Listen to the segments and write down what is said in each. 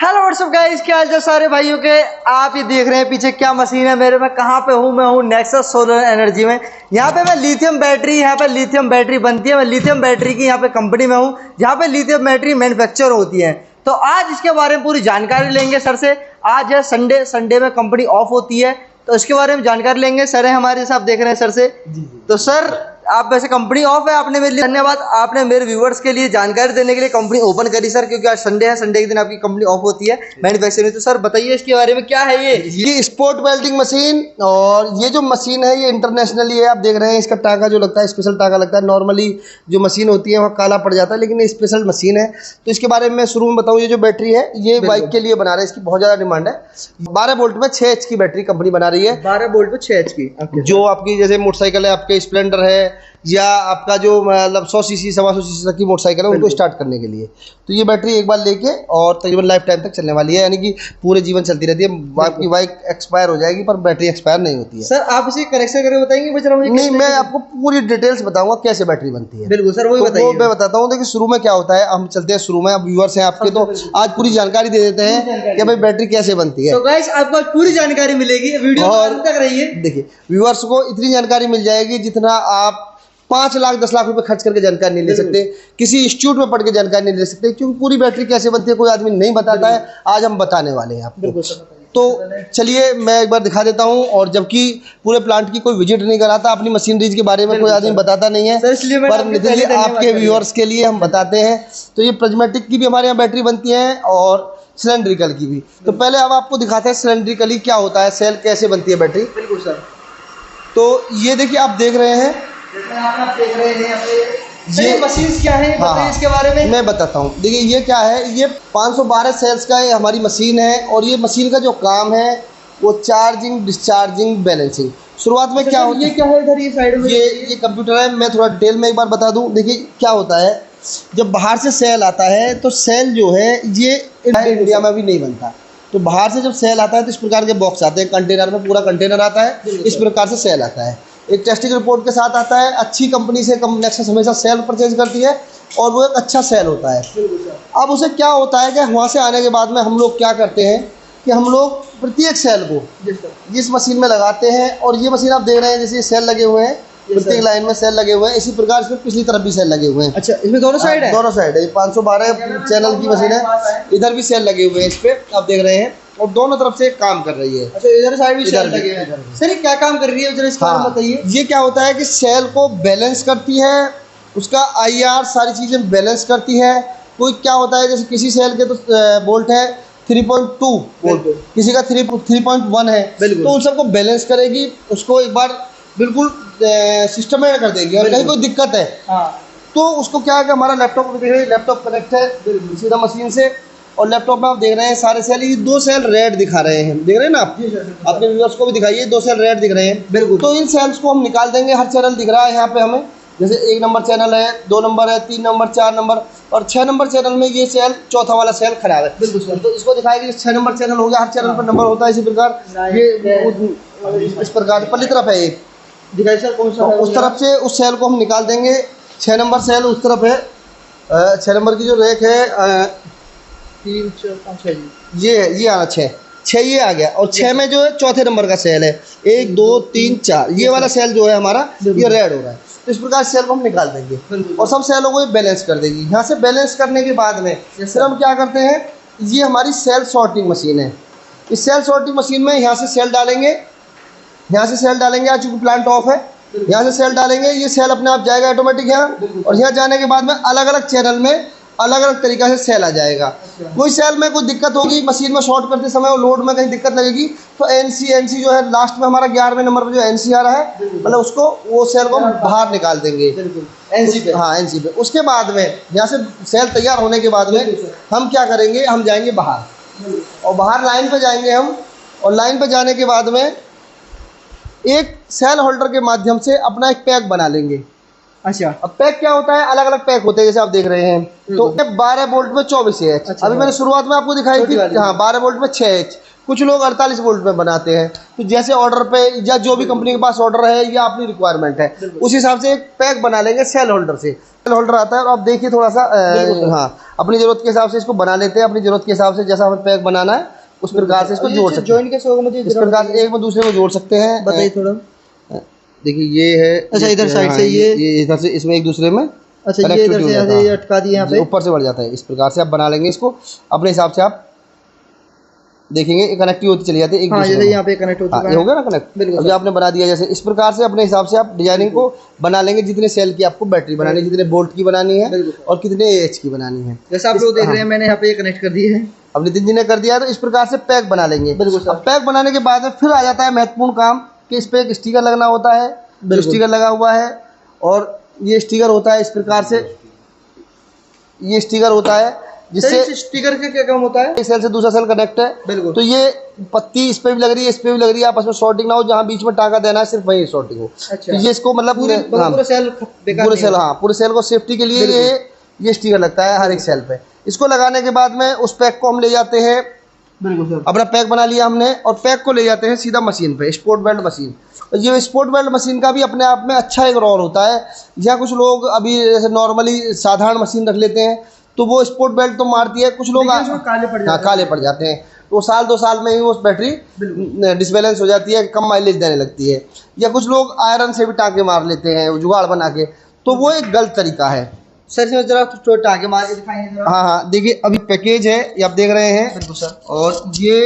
Hello what's up guys, क्या हाल चाल सारे भाइयों के। आप ये देख रहे हैं पीछे क्या मशीन है मेरे में, कहाँ पे हूँ मैं हूँ नेक्सस सोलर एनर्जी में। यहाँ पे मैं लिथियम बैटरी, यहाँ पे लिथियम बैटरी बनती है। मैं लिथियम बैटरी की यहाँ पे कंपनी में हूँ जहाँ पे लिथियम बैटरी मैन्युफैक्चर होती है। तो आज इसके बारे में पूरी जानकारी लेंगे सर से। आज है संडे, संडे में कंपनी ऑफ होती है तो इसके बारे में जानकारी लेंगे। सर है हमारे साथ, देख रहे हैं सर से। तो सर आप वैसे कंपनी ऑफ है, आपने मेरे लिए धन्यवाद, आपने मेरे व्यूअर्स के लिए जानकारी देने के लिए कंपनी ओपन करी सर, क्योंकि आज संडे है, संडे के दिन आपकी कंपनी ऑफ होती है मैन्युफैक्चरिंग। तो सर बताइए इसके बारे में, क्या है ये स्पोर्ट वेल्डिंग मशीन। और ये जो मशीन है ये इंटरनेशनली है। आप देख रहे हैं इसका टाका जो लगता है, स्पेशल टाका लगता है। नॉर्मली जो मशीन होती है वहाँ काला पड़ जाता है, लेकिन ये स्पेशल मशीन है। तो इसके बारे में मैं शुरू में बताऊँ, ये जो बैटरी है ये बाइक के लिए बना रहे हैं, इसकी बहुत ज़्यादा डिमांड है। 12 वोल्ट में 6 एच की बैटरी कंपनी बना रही है। 12 वोल्ट में 6 एच की, जो आपकी जैसे मोटरसाइकिल है, आपके स्प्लेंडर है या आपका जो मतलब 100 सीसी 125 सीसी तक की मोटरसाइकिल है, उनको स्टार्ट करने के लिए तो ये बैटरी एक बार लेके और तकरीबन लाइफ टाइम तक चलने वाली है, यानी कि पूरे जीवन चलती रहती है। आपकी बाइक एक्सपायर हो जाएगी पर बैटरी एक्सपायर नहीं होती है। सर आप इसे कनेक्शन करके बताएंगे मुझे? नहीं, मैं आपको पूरी डिटेल्स बताऊंगा कैसे बैटरी बनती है। बिल्कुल सर, वही बताइए। वो मैं बताता हूँ। देखिए शुरू में क्या होता है, हम चलते हैं शुरू में। अब व्यूअर्स हैं आपके, तो आज पूरी जानकारी दे देते हैं कि भाई बैटरी कैसे बनती है। तो गाइस आपको पूरी जानकारी मिलेगी, वीडियो अंत तक रहिए। देखिए व्यूअर्स को इतनी जानकारी मिल जाएगी जितना आप 5 लाख 10 लाख रुपए खर्च करके जानकारी नहीं ले सकते, किसी इंस्टीट्यूट में पढ़ के जानकारी नहीं ले सकते, क्योंकि पूरी बैटरी कैसे बनती है कोई आदमी नहीं बताता है। आज हम बताने वाले हैं आपको। तो चलिए मैं एक बार दिखा देता हूं। और जबकि पूरे प्लांट की कोई विजिट नहीं कराता, अपनी मशीनरीज के बारे में कोई आदमी बताता नहीं है, पर नितिन जी आपके व्यूअर्स के लिए हम बताते हैं। तो ये प्रिज्मेटिक की भी हमारे यहाँ बैटरी बनती है और सिलेंड्रिकल की भी। तो पहले अब आपको दिखाते हैं सिलेंड्रिकली क्या होता है, सेल कैसे बनती है बैटरी। बिल्कुल सर। तो ये देखिए आप देख रहे हैं, आप देख रहे हैं ये मशीन क्या है, बताइए इसके बारे में। मैं बताता हूँ। देखिए ये क्या है, ये 512 सेल्स का ये हमारी मशीन है। और ये मशीन का जो काम है वो चार्जिंग, डिस्चार्जिंग, बैलेंसिंग। शुरुआत में क्या होता है, ये क्या है इधर, ये साइड में ये कंप्यूटर है। मैं थोड़ा डिटेल में एक बार बता दूं। देखिए क्या होता है, जब बाहर से सेल आता है तो सेल जो है ये इंडिया में भी नहीं बनता। तो बाहर से जब सेल आता है तो इस प्रकार के बॉक्स आते हैं, कंटेनर में पूरा कंटेनर आता है, इस प्रकार से सेल आता है। एक टेस्टिंग रिपोर्ट के साथ आता है। अच्छी कंपनी से नेक्सस हमेशा सेल परचेज करती है और वो एक अच्छा सेल होता है। अब उसे क्या होता है कि वहाँ से आने के बाद में हम लोग क्या करते हैं कि हम लोग प्रत्येक सेल को इस मशीन में लगाते हैं। और ये मशीन आप देख रहे हैं, जैसे सेल लगे हुए हैं, प्रत्येक लाइन में सेल लगे हुए हैं। इसी प्रकार इसमें पिछली तरफ भी सेल लगे हुए हैं। अच्छा, इसमें दोनों साइड है? दोनों साइड है। 512 चैनल की मशीन है, इधर भी सेल लगे हुए हैं, इस पे आप देख रहे हैं। और दोनों तरफ से काम कर रही है। अच्छा, इधर साइड भी सेल लगे हैं। सर ये क्या काम कर रही है, जरा इसका बताइए। ये क्या होता है कि सेल को बैलेंस करती है, उसका IR सारी चीजें बैलेंस करती है। कोई क्या होता है, जैसे किसी सेल के तो वोल्ट है 3.2 वोल्ट, किसी का 3.1 है, तो उन सबको बैलेंस करेगी। उसको एक बार बिल्कुल सिस्टम में कर देगी। और कहीं कोई दिक्कत है तो उसको क्या है कि हमारा लैपटॉप देख रहे हैं, लैपटॉप कनेक्ट है सीधा मशीन से। और लैपटॉप में आप देख रहे हैं सारे सेल, ये 2 सेल रेड दिखा रहे हैं, देख रहे हैं ना आप। अपने व्यूअर्स को भी दिखाइए, 2 सेल रेड दिख रहे हैं। बिल्कुल। तो इन सेल्स को हम निकाल देंगे। हर चैनल दिख रहा है यहाँ पे हमें, जैसे 1 नंबर चैनल है, 2 नंबर है, 3 नंबर, 4 नंबर और 6 नंबर चैनल में ये सेल, चौथा वाला सेल खराब है। बिल्कुल। तो इसको दिखाएगी 6 नंबर चैनल हो गया। हर चैनल पर नंबर होता है इसी प्रकार। ये इस प्रकार पहली तरफ है, एक दिखाई सर कौन सा, उस तरफ से उस सेल को हम निकाल देंगे। 6 नंबर सेल उस तरफ है। 6 नंबर की जो रेक है 3 4 5 6 ये आना 6 ये आ गया। और 6 में जो है चौथे नंबर का सेल है, 1 2 3 4, ये वाला सेल जो है हमारा ये रेड हो रहा है। तो इस प्रकार सेल को हम निकाल देंगे और सब सेलों को ये बैलेंस कर देगी। यहाँ से बैलेंस करने के बाद में फिर हम क्या करते हैं, ये हमारी सेल सॉर्टिंग मशीन है। इस सेल सॉर्टिंग मशीन में यहाँ से सेल डालेंगे, यहाँ से सेल डालेंगे। आज चूँकि प्लांट ऑफ है, यहाँ से सेल डालेंगे, ये सेल अपने आप जाएगा ऑटोमेटिक यहाँ। और यहाँ जाने के बाद में अलग अलग चैनल में अलग अलग तरीका से सेल आ जाएगा। कोई सेल में कोई दिक्कत होगी, मशीन में शॉर्ट करते समय और लोड में कहीं दिक्कत लगेगी, तो NC जो है लास्ट में हमारा 11वें नंबर पर जो NC आ रहा है, मतलब उसको वो सेल को बाहर निकाल देंगे NC पे। हाँ NC पे। उसके बाद में यहाँ से सेल तैयार होने के बाद में हम क्या करेंगे, हम जाएंगे बाहर और बाहर लाइन पे जाएंगे हम। और लाइन पे जाने के बाद में एक सेल होल्डर के माध्यम से अपना एक पैक बना लेंगे। अच्छा, अब पैक क्या होता है, अलग अलग पैक होते हैं जैसे आप देख रहे हैं। तो 12 वोल्ट में 24 एच। अभी मैंने शुरुआत में आपको दिखाई थी, हाँ 12 वोल्ट में 6 एच। कुछ लोग 48 वोल्ट में बनाते हैं। तो जैसे ऑर्डर पे या जो भी कंपनी के पास ऑर्डर है या अपनी रिक्वायरमेंट है उस हिसाब से एक पैक बना लेंगे सेल होल्डर से। सेल होल्डर आता है और आप देखिए थोड़ा सा हाँ अपनी ज़रूरत के हिसाब से इसको बना लेते हैं। अपनी ज़रूरत के हिसाब से जैसा हमें पैक बनाना है उस प्रकार से इसको जोड़ सकते हैं। जॉइंट कैसे होगा मुझे इस प्रकार से एक में दूसरे को जोड़ सकते हैं। बताइए थोड़ा। देखिए ये है, अच्छा इधर साइड से ये इधर से इसमें एक दूसरे में अच्छा ये इधर से ऐसे अटका दिए यहाँ पे, ऊपर से बढ़ जाता है। इस प्रकार से आप बना लेंगे इसको अपने हिसाब से। आप देखेंगे कनेक्टिव होती चली जाती है एक दूसरे में। यहाँ पे कनेक्ट हो चुका है, ये हो गया ना कनेक्ट। अभी आपने बना दिया जैसे इस प्रकार से अपने हिसाब से आप डिजाइनिंग को बना लेंगे। जितने सेल की आपको बैटरी बनानी है, जितने बोल्ट की बनानी है और कितने एच की बनानी है। जैसे आप लोग देख रहे हैं मैंने यहाँ पे कनेक्ट कर दिए है। अब नितिन जी ने कर दिया तो इस प्रकार से पैक बना लेंगे। अब पैक बनाने के बाद में फिर आ जाता है महत्वपूर्ण काम कि इस पे एक स्टिकर लगना होता है। जो स्टिकर लगा हुआ है और ये स्टिकर होता है इस प्रकार से, ये स्टिकर होता है जिससे स्टिकर का क्या काम होता है? एक सेल से दूसरा सेल कनेक्ट है। तो ये पत्ती इस पे भी लग रही है, इस पे भी लग रही है, आपस में शॉर्टिंग ना हो। जहाँ बीच में टाँका देना है सिर्फ वही शॉर्टिंग हो। अच्छा। तो ये इसको मतलब पूरे सेल पूरे सेल को सेफ्टी के लिए ये स्टिकर लगता है हर एक सेल पे। इसको लगाने के बाद में उस पैक को हम ले जाते हैं। बिल्कुल सर। अपना पैक बना लिया हमने और पैक को ले जाते हैं सीधा मशीन पे, स्पोर्ट वेल्ड मशीन। ये स्पोर्ट वेल्ड मशीन का भी अपने आप में अच्छा एक रोल होता है। जहाँ कुछ लोग अभी जैसे नॉर्मली साधारण मशीन रख लेते हैं तो वो स्पोर्ट बेल्ट तो मारती है, कुछ लोग काले पड़ जाते हैं। तो साल 2 साल में ही वो बैटरी डिसबैलेंस हो जाती है, कम माइलेज देने लगती है। या कुछ लोग आयरन से भी टाँके मार लेते हैं जुगाड़ बना के, तो वो एक गलत तरीका है। सर इसमें जरा टाँके मार के दिखाएंगे। हाँ देखिए अभी पैकेज है ये आप देख रहे हैं। बिल्कुल सर। और ये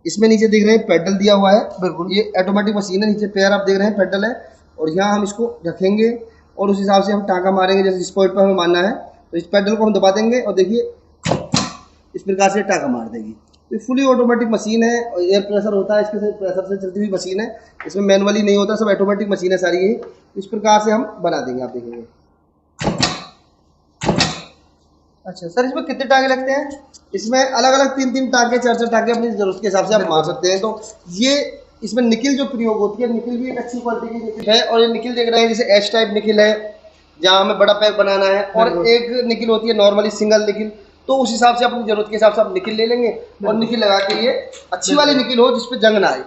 इसमें नीचे देख रहे हैं पेडल दिया हुआ है। बिल्कुल ये ऑटोमेटिक मशीन है, नीचे पैर आप देख रहे हैं पेडल है। और यहाँ हम इसको रखेंगे और उस हिसाब से हम टाँका मारेंगे जैसे जिस पॉइंट पर हमें मारना है। तो इस पेडल को हम दबा देंगे और देखिए इस प्रकार से टाँका मार देगी। तो फुली ऑटोमेटिक मशीन है और एयर प्रेशर होता है, इसके प्रेशर से चलती हुई मशीन है। इसमें मैनुअली नहीं होता, सब ऑटोमेटिक मशीन है सारी। ये इस प्रकार से हम बना देंगे, आप देखेंगे। अच्छा सर इसमें कितने टाँके लगते हैं? इसमें अलग अलग 3-3 टाँके 4-4 टाँके अपनी ज़रूरत के हिसाब से आप मार सकते हैं। तो ये इसमें निकिल जो प्रयोग होती है, निकिल भी एक अच्छी क्वालिटी की निकिल है। और ये निकिल देख रहे हैं जैसे एच टाइप निकिल है जहाँ हमें बड़ा पैक बनाना है, और एक निकिल होती है नॉर्मली सिंगल निकिल। तो उस हिसाब से अपनी जरूरत के हिसाब से आप निकिल ले लेंगे और निकिल लगा के ये अच्छी वाली निकिल हो जिसपे जंग ना आए।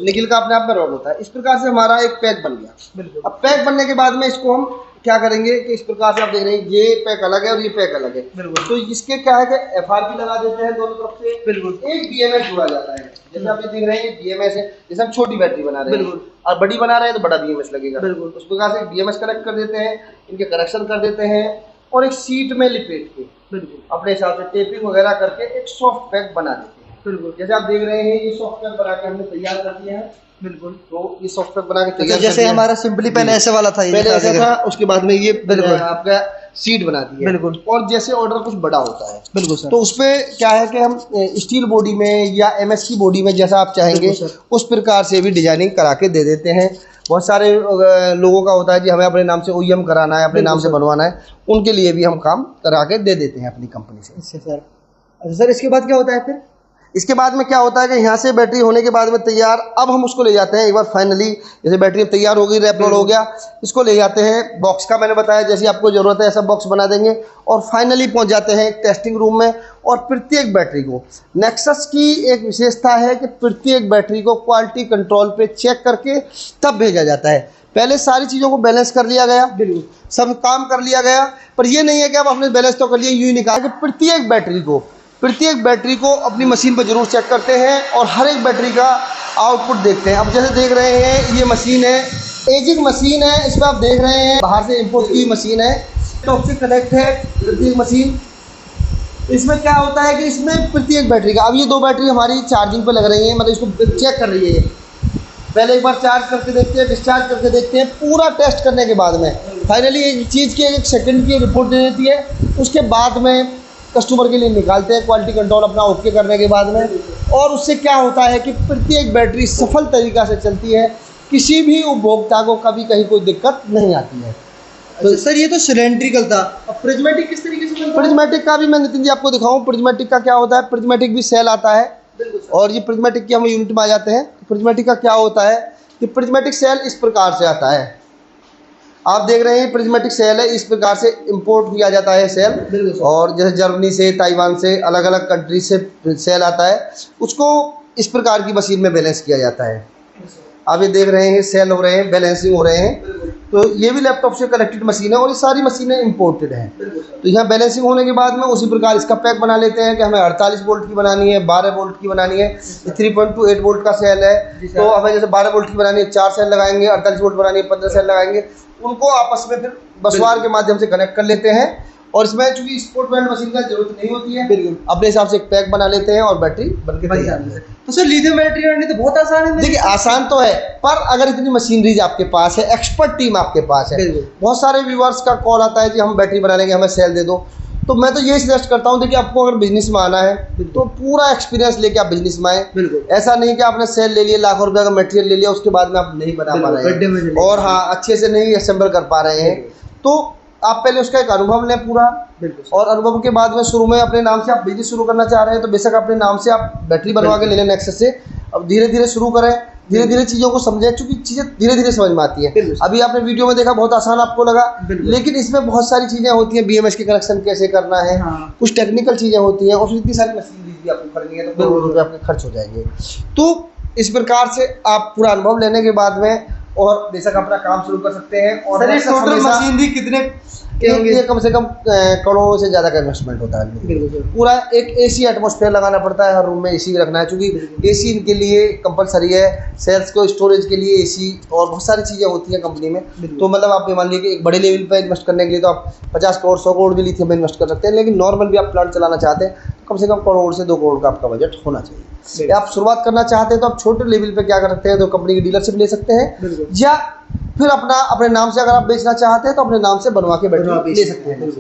निकिल का अपने आप में रोल होता है। इस प्रकार से हमारा एक पैक बन गया। अब पैक बनने के बाद में इसको हम क्या करेंगे कि इस प्रकार से आप देख रहे हैं ये पैक अलग है और ये पैक अलग है। तो इसके क्या है कि FRP लगा देते हैं दोनों तरफ से। बिल्कुल एक BMS जुड़ा जाता है। जैसे आप ये देख रहे हैं ये BMS है, जैसे हम छोटी बैटरी बना रहे हैं और बड़ी बना रहे हैं तो बड़ा BMS लगेगा। उस प्रकार से BMS कनेक्ट कर देते हैं, इनके कनेक्शन कर देते हैं और एक सीट में लिपेट के अपने हिसाब से टेपिंग वगैरह करके एक सॉफ्ट पैक बना देते हैं। जैसे आप देख रहे हैं ये सॉफ्ट पैक बना के हमने तैयार कर दिया है। तो ये सॉफ्ट पैक बना के तैयार जैसे हमारा सिंपली पहले ऐसे वाला था, पहले ऐसा था, उसके बाद में ये आपका सीट बना दिया। और जैसे ऑर्डर कुछ बड़ा होता है सर, तो उसपे क्या है कि हम स्टील बॉडी में या MS की बॉडी में जैसा आप चाहेंगे उस प्रकार से भी डिजाइनिंग करा के दे देते हैं। बहुत सारे लोगों का होता है कि हमें अपने नाम से OEM कराना है, अपने नाम से बनवाना है, उनके लिए भी हम काम करा के दे देते हैं अपनी कंपनी से। अच्छा सर इसके बाद क्या होता है फिर? इसके बाद में क्या होता है कि यहाँ से बैटरी होने के बाद में तैयार, अब हम उसको ले जाते हैं एक बार फाइनली, जैसे बैटरी तैयार हो गई, रैप रोल हो गया, इसको ले जाते हैं बॉक्स का मैंने बताया जैसी आपको ज़रूरत है ऐसा बॉक्स बना देंगे और फाइनली पहुँच जाते हैं एक टेस्टिंग रूम में। और प्रत्येक बैटरी को नेक्सस की एक विशेषता है कि प्रत्येक बैटरी को क्वालिटी कंट्रोल पे चेक करके तब भेजा जाता है। पहले सारी चीज़ों को बैलेंस कर लिया गया, सब काम कर लिया गया, पर ये नहीं है कि अब आपने बैलेंस तो कर लिया, यूँ निकाल के प्रत्येक बैटरी को अपनी मशीन पर जरूर चेक करते हैं और हर एक बैटरी का आउटपुट देखते हैं। अब जैसे देख रहे हैं ये मशीन है, एजिंग मशीन है, इस पर आप देख रहे हैं बाहर से इंपोर्ट की मशीन है, टॉप से कनेक्ट है प्रत्येक मशीन। इसमें क्या होता है कि इसमें प्रत्येक बैटरी का, अब ये 2 बैटरी हमारी चार्जिंग पे लग रही है, मतलब इसको चेक कर रही है। पहले एक बार चार्ज करके देखते हैं, डिस्चार्ज करके देखते हैं, पूरा टेस्ट करने के बाद में फाइनली एक चीज़ की 1 सेकंड की रिपोर्ट दे देती है। उसके बाद में कस्टमर के लिए निकालते हैं क्वालिटी कंट्रोल अपना ओके करने के बाद में। और उससे क्या होता है कि प्रत्येक बैटरी सफल तरीक़ा से चलती है, किसी भी उपभोक्ता को कभी कहीं कोई दिक्कत नहीं आती है। तो सर ये तो सिलेंड्रिकल था, अब प्रिज्मेटिक किस तरीके से चलता है? प्रिज्मेटिक का भी मैं नितिन जी आपको दिखाऊं, प्रिज्मेटिक का क्या होता है। प्रिज्मेटिक भी सेल आता है और ये प्रिज्मेटिक की हम यूनिट में आ जाते हैं। प्रिज्मेटिक का क्या होता है कि प्रिज्मेटिक सेल इस प्रकार से आता है। आप देख रहे हैं प्रिज्मेटिक सेल है, इस प्रकार से इंपोर्ट किया जाता है सेल, और जैसे जर्मनी से, ताइवान से, अलग अलग कंट्री से सेल आता है, उसको इस प्रकार की मशीन में बैलेंस किया जाता है। आप ये देख रहे हैं सेल हो रहे हैं, बैलेंसिंग हो रहे हैं। तो ये भी लैपटॉप से कनेक्टेड मशीन है और ये सारी मशीनें इंपोर्टेड हैं। तो यहाँ बैलेंसिंग होने के बाद में उसी प्रकार इसका पैक बना लेते हैं कि हमें 48 वोल्ट की बनानी है, 12 वोल्ट की बनानी है। 3.28 वोल्ट का सेल है, तो हमें जैसे 12 वोल्ट की बनानी है, 4 सेल लगाएंगे, 48 वोल्ट बनानी है, 15 सेल लगाएंगे, उनको आपस में फिर बसवार के माध्यम से कनेक्ट कर लेते हैं। और इसमें चूंकि स्पोर्ट बैंड मशीन का जरूरत नहीं होती है, अपने हिसाब से एक पैक बना लेते हैं और बैटरी बन के तैयार है। तो सर लिथियम बैटरी बनानी तो बहुत आसान है। देखिए आसान तो है, पर अगर इतनी मशीनरीज आपके पास है, एक्सपर्ट टीम आपके पास है, बहुत सारे व्यूअर्स का कॉल आता है कि हम बैटरी बना लेंगे, हमें सेल दे दो, तो मैं तो ये सजेस्ट करता हूँ, देखिए आपको अगर बिजनेस में आना है तो पूरा एक्सपीरियंस लेके आप बिजनेस में आए। ऐसा नहीं कि आपने सेल ले लिया, लाखों रुपए का मटेरियल ले लिया, उसके बाद में आप नहीं बना पा रहे हैं और हाँ अच्छे से नहीं असेंबल कर पा रहे हैं, तो आप पहले उसका एक अनुभव लें पूरा। और अनुभव के बाद में शुरू में अपने नाम से आप बिजनेस शुरू करना चाह रहे हैं तो बेशक अपने नाम से आप बैटरी बनवा के ले लें नेक्सस से। अब धीरे धीरे शुरू करें, धीरे धीरे चीज़ों को समझें, क्योंकि चीज़ें धीरे धीरे समझ में आती है। अभी आपने वीडियो में देखा बहुत आसान आपको लगा, लेकिन इसमें बहुत सारी चीज़ें होती हैं, BMS के कनेक्शन कैसे करना है, कुछ टेक्निकल चीज़ें होती हैं, और इतनी सारी मशीनरी भी आपको करनी है तो करोड़ों रुपये आपके खर्च हो जाएंगे। तो इस प्रकार से आप पूरा अनुभव लेने के बाद में और बेशक अपना काम शुरू कर सकते हैं। और टोटल मशीनरी कितने ये कम से कम करोड़ों से ज़्यादा का इन्वेस्टमेंट होता है। पूरा एक AC एटमॉस्फेयर लगाना पड़ता है, हर रूम में AC रखना है, क्योंकि AC इनके लिए कंपलसरी है, सेल्स को स्टोरेज के लिए AC और बहुत सारी चीज़ें होती हैं कंपनी में। तो मतलब आप ये मान लीजिए कि एक बड़े लेवल पर इन्वेस्ट करने के लिए तो आप 50 करोड़ 100 करोड़ भी लिथियम में इन्वेस्ट कर सकते हैं, लेकिन नॉर्मल भी आप प्लांट चलाना चाहते हैं तो कम से कम करोड़ से 2 करोड़ का आपका बजट होना चाहिए। आप शुरुआत करना चाहते हैं तो आप छोटे लेवल पर क्या कर सकते हैं, तो कंपनी की डीलरशिप ले सकते हैं, या फिर अपने नाम से अगर आप बेचना चाहते हैं तो अपने नाम से बनवा के बैटरी ले सकते हैं।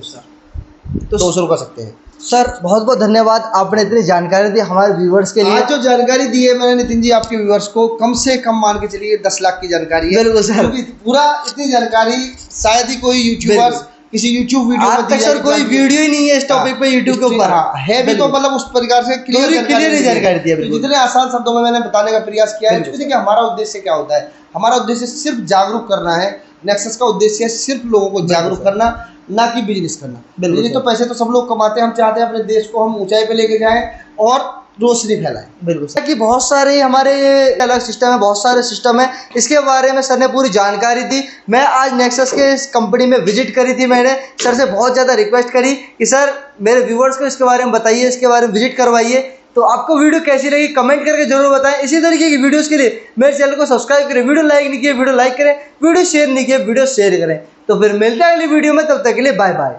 तो शुरू कर सकते हैं। सर बहुत बहुत धन्यवाद, आपने इतनी जानकारी दी हमारे व्यूवर्स के लिए। आज जो जानकारी दी है मैंने नितिन जी आपके व्यूवर्स को, कम से कम मान के चलिए 10 लाख की जानकारी है। बिल्कुल सर, पूरा इतनी जानकारी शायद ही कोई यूट्यूबर किसी यूट्यूब वीडियो आज तक सर कोई वीडियो ही नहीं है इस टॉपिक पे यूट्यूब के ऊपर है भी, तो मतलब उस प्रकार से क्लियर जानकारी दी है। जितने आसान शब्दों में मैंने बताने का प्रयास किया है। देखिए हमारा उद्देश्य क्या होता है, हमारा उद्देश्य सिर्फ जागरूक करना है। नेक्सस का उद्देश्य है सिर्फ लोगों को जागरूक करना, ना कि बिजनेस करना। बिजनेस तो पैसे तो सब लोग कमाते हैं, हम चाहते हैं अपने देश को हम ऊंचाई पे लेके जाएं और रोशनी फैलाएं। बिल्कुल सर, कि बहुत सारे हमारे अलग सिस्टम है, बहुत सारे सिस्टम है, इसके बारे में सर ने पूरी जानकारी दी। मैं आज नेक्सस के इस कंपनी में विजिट करी थी, मैंने सर से बहुत ज़्यादा रिक्वेस्ट करी कि सर मेरे व्यूवर्स को इसके बारे में बताइए, इसके बारे में विजिट करवाइए। तो आपको वीडियो कैसी लगी कमेंट करके जरूर बताएं। इसी तरीके की वीडियोस के लिए मेरे चैनल को सब्सक्राइब करें, वीडियो लाइक नहीं किया वीडियो लाइक करें, वीडियो शेयर नहीं किया वीडियो शेयर करें। तो फिर मिलते हैं अगली वीडियो में, तब तक के लिए बाय बाय।